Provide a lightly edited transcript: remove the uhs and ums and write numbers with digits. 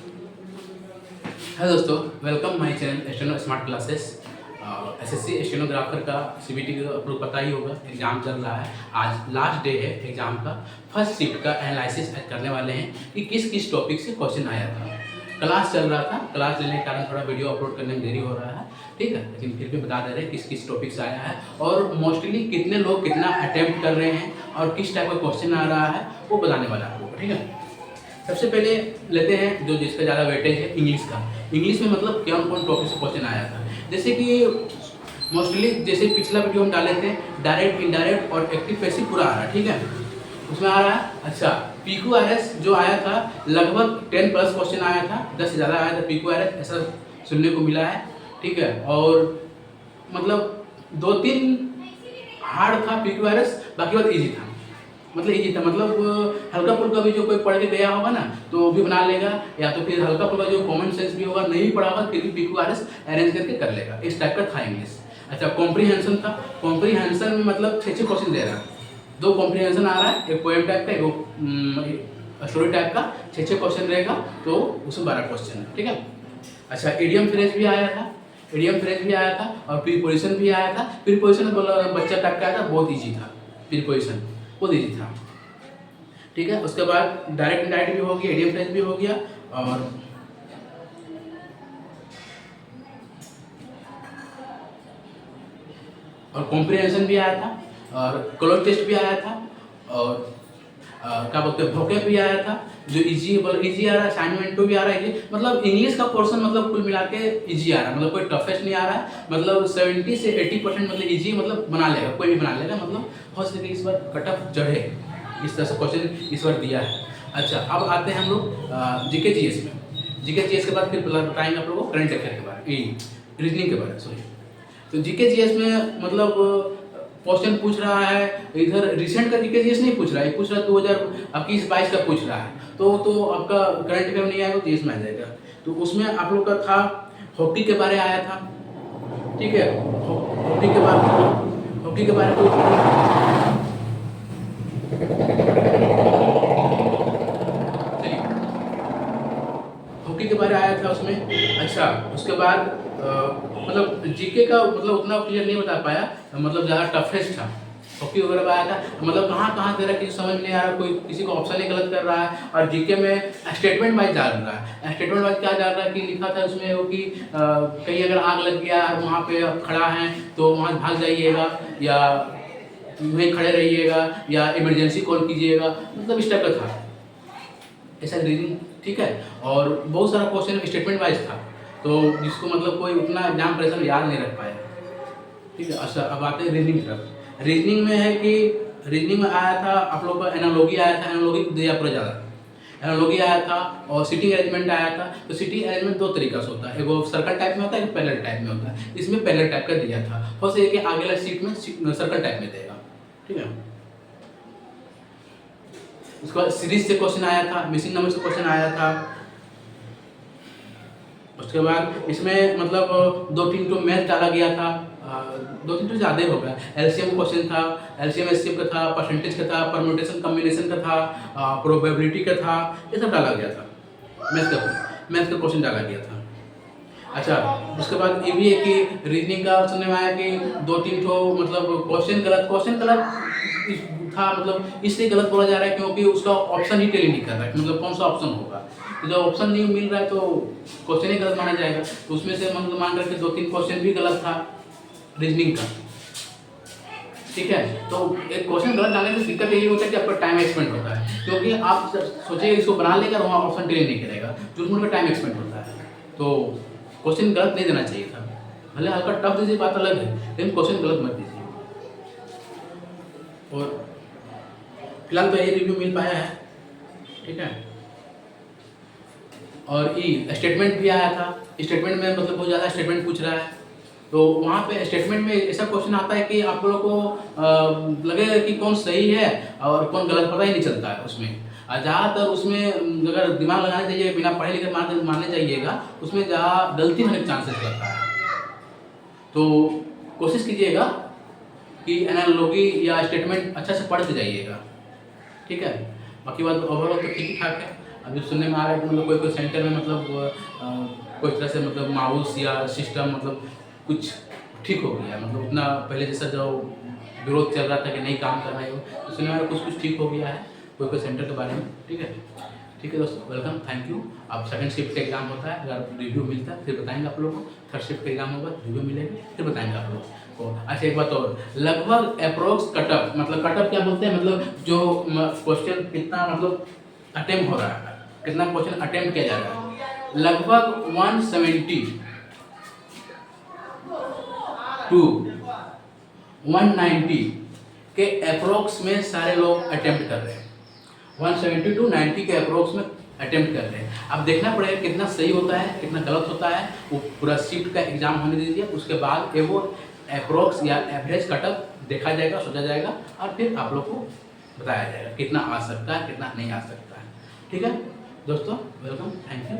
Hello दोस्तों, welcome my channel steno smart classes. SSC stenographer का CBT का आपको पता ही होगा, एग्ज़ाम चल रहा है। आज लास्ट डे है एग्ज़ाम का। फर्स्ट शिफ्ट का एनालिसिस करने वाले हैं कि किस किस टॉपिक से क्वेश्चन आया था। क्लास चल रहा था, क्लास लेने के कारण थोड़ा वीडियो अपलोड करने में देरी हो रहा है, ठीक है, लेकिन फिर भी बता दे रहे हैं किस किस टॉपिक से आया है और मोस्टली कितने लोग कितना अटैम्प्ट कर रहे हैं और किस टाइप का क्वेश्चन आ रहा है वो बताने वाला है आपको, ठीक है। सबसे पहले लेते हैं जो जिसका ज़्यादा वेटेज है इंग्लिश का। इंग्लिश में मतलब कौन कौन टॉपिक से क्वेश्चन आया था, जैसे कि मोस्टली जैसे पिछला वीडियो हम डाले थे डायरेक्ट इनडायरेक्ट और एक्टिव पैसिव पूरा आ रहा है, ठीक है, उसमें आ रहा है। अच्छा, PQRS जो आया था लगभग 10 प्लस क्वेश्चन आया था, 10 से ज़्यादा आया था PQRS, ऐसा सुनने को मिला है, ठीक है। और मतलब 2-3 हार्ड था PQRS, बाकी बात ईजी था, मतलब ईजी था, मतलब हल्का फुल्का भी जो कोई पढ़ के गया होगा ना तो वो भी बना लेगा, या तो फिर हल्का फुल्का जो कॉमन सेंस भी होगा नहीं भी पढ़ा होगा फिर भी PQRS अरेंज करके कर लेगा, इस टाइप का था इंग्लिश। अच्छा, कॉम्प्रीहेंशन था। कॉम्प्रीहेंशन में मतलब 6 क्वेश्चन दे रहा है, 2 कॉम्प्रीहेंशन आ रहा है, एक पोएम टाइप का एक स्टोरी टाइप का, 6 क्वेश्चन रहेगा तो उसमें 12 क्वेश्चन है, ठीक है। अच्छा, इडियम फ्रेज भी आया था, इडियम फ्रेज भी आया था और प्रीपोजिशन भी आया था। प्रीपोजिशन बच्चा टाइप का आया था, बहुत ईजी था प्रीपोजिशन, बहुत ईजी था, ठीक है। उसके बाद डायरेक्ट इनडायरेक्ट भी हो गया, इडियम फ्रेज भी हो गया और कॉम्प्रिहेंशन भी आया था और क्लोज टेस्ट भी आया था और क्या बोलते हैं वोकैब भी आया था जो इजी आ रहा है, असाइनमेंट 2 भी आ रहा है। मतलब इंग्लिश का पोर्शन मतलब कुल मिला के इजी आ रहा है, मतलब कोई टफेस्ट नहीं आ रहा है, मतलब 70 से 80% मतलब इजी, मतलब बना लेगा, कोई भी बना लेगा, मतलब हो सके इस बार कट ऑफ चढ़े, इस तरह से क्वेश्चन इस बार दिया है। अच्छा, अब आते हैं हम लोग जीके जीएस में। जीके जीएस के बाद फिर बताएंगे आप लोगों को करंट अफेयर के बारे में, रीजनिंग के बारे में, सॉरी। तो जीके जीएस में मतलब क्वेश्चन पूछ रहा है, इधर रिसेंट का जीके जीएस नहीं पूछ रहा है, पूछ रहा है 2021-22 का पूछ रहा है, तो आपका करंट अफेयर नहीं आएगा तो जीएस में आ जाएगा। तो उसमें आप लोग का था हॉकी के बारे आया था, ठीक है, हॉकी के बारे में हॉकी के बारे आया था उसमें। अच्छा, उसके बाद मतलब जीके का मतलब उतना क्लियर नहीं बता पाया, मतलब ज़्यादा टफेस्ट था, हॉकी वगैरह का आया था, मतलब कहाँ कहाँ दे रहा है किसी समझ नहीं आ रहा, कोई किसी को ऑप्शन ही गलत कर रहा है। और जीके में स्टेटमेंट वाइज डाल रहा है, स्टेटमेंट वाइज क्या डाल रहा है कि लिखा था उसमें वो कि कहीं अगर आग लग गया और वहाँ पे आप खड़ा हैं तो वहाँ भाग जाइएगा या वहीं खड़े रहिएगा या इमरजेंसी कॉल कीजिएगा, मतलब इस टाइप का था, ऐसा रीजनिंग, ठीक है। और बहुत सारा क्वेश्चन स्टेटमेंट वाइज था, तो जिसको मतलब कोई उतना एग्जाम प्रेशर याद नहीं रख पाया, ठीक है। अच्छा, अब आते हैं रीजनिंग की तरफ। रीजनिंग में है कि रीजनिंग में आया था आप लोग का एनालॉजी आया था, एनालॉजी दिया पूरा ज़्यादा, एनालॉजी आया था और सिटिंग अरेंजमेंट आया था। तो सिटिंग अरेंजमेंट 2 तरीका से होता है, एक वो सर्कल टाइप में होता है, एक पैरेलल टाइप में होता है। इसमें पैरेलल टाइप का दिया था, हो सके कि आगे वाला सीट में सर्कल टाइप में देगा, ठीक है। उसके बाद सीरीज से क्वेश्चन आया था, मिसिंग नंबर से क्वेश्चन आया था। उसके बाद इसमें मतलब 2-3 तो मैथ डाला गया था, 2-3 तो ज़्यादा ही हो गया। एलसीएम क्वेश्चन था, एलसीएम एचसीएफ का था, परसेंटेज का था, परम्यूटेशन कॉम्बिनेशन का था, प्रोबेबिलिटी का था, ये सब डाला गया था। मैथ का क्वेश्चन डाला गया था। अच्छा, उसके बाद ये भी है कि रीजनिंग का सुनने में आया कि 2-3 तो मतलब क्वेश्चन गलत था, मतलब इसलिए गलत बोला जा रहा है क्योंकि उसका ऑप्शन ही टेली नहीं कर रहा है, मतलब कौन सा ऑप्शन होगा, तो जब ऑप्शन नहीं मिल रहा है तो क्वेश्चन ही गलत माना जाएगा। तो उसमें से मतलब मान करके 2-3 क्वेश्चन भी गलत था रीजनिंग का, ठीक है। तो एक क्वेश्चन गलत डालने से दिक्कत यही होता है कि आपका टाइम एक्सपेंड होता है, क्योंकि आप सोचिए इसको बना लेगा वहाँ ऑप्शन टेली नहीं करेगा, जो उसमें टाइम एक्सपेंड होता है। तो क्वेश्चन गलत नहीं देना चाहिए था, भले हल्का टफ दीजिए बात अलग है, लेकिन क्वेश्चन गलत मत दीजिए। और फिलहाल तो यही रिव्यू मिल पाया है, ठीक है। और स्टेटमेंट भी आया था, स्टेटमेंट में मतलब बहुत ज़्यादा स्टेटमेंट पूछ रहा है, तो वहाँ पे स्टेटमेंट में ऐसा क्वेश्चन आता है कि आप लोगों को लगेगा कि कौन सही है और कौन गलत, पता ही नहीं चलता है उसमें। ज़्यादातर उसमें अगर दिमाग लगाने चाहिए, बिना पढ़े लिखे मानने चाहिएगा, उसमें ज़्यादा गलती होने के चांसेस रहता है। तो कोशिश कीजिएगा कि एनालॉजी या स्टेटमेंट अच्छा से पढ़ के जाइएगा, ठीक है। बाकी बात ओवरऑल तो ठीक ही ठाक है। अभी सुनने में आ रहा है कि मतलब कोई कोई सेंटर में मतलब कोई तरह से मतलब माउस या सिस्टम मतलब कुछ ठीक हो गया है, मतलब उतना पहले जैसा जो विरोध चल रहा था कि नहीं काम कर रहे हो, तो सुनने में आ रहा है कुछ ठीक हो गया है कोई कोई सेंटर के बारे में। ठीक है दोस्तों, वेलकम, थैंक यू। अब सेकंड शिफ्ट का एग्जाम होता है, अगर रिव्यू मिलता है फिर बताएंगे आप लोगों को। थर्ड शिफ्ट का एग्जाम होगा, रिव्यू मिलेगी, फिर बताएंगे आप लोग को। अच्छा एक बात और, लगभग अप्रोक्स कटअप, मतलब कटअप क्या बोलते हैं, मतलब जो क्वेश्चन कितना मतलब अटेम्प्ट हो रहा है, कितना क्वेश्चन अटेम्प्ट किया जा रहा है, लगभग 170 टू 190 के अप्रोक्स में सारे लोग अटेम्प्ट कर रहे हैं। 170 टू 90 के अप्रोक्स में अटेम्प्ट कर रहे हैं। अब देखना पड़ेगा कितना सही होता है कितना गलत होता है, वो पूरा शिफ्ट का एग्जाम होने दीजिए, उसके बाद वो अप्रोक्स या एवरेज कटअप देखा जाएगा, सोचा जाएगा और फिर आप लोग को बताया जाएगा कितना आ सकता है कितना नहीं आ सकता है। ठीक है दोस्तों, वेलकम, थैंक यू।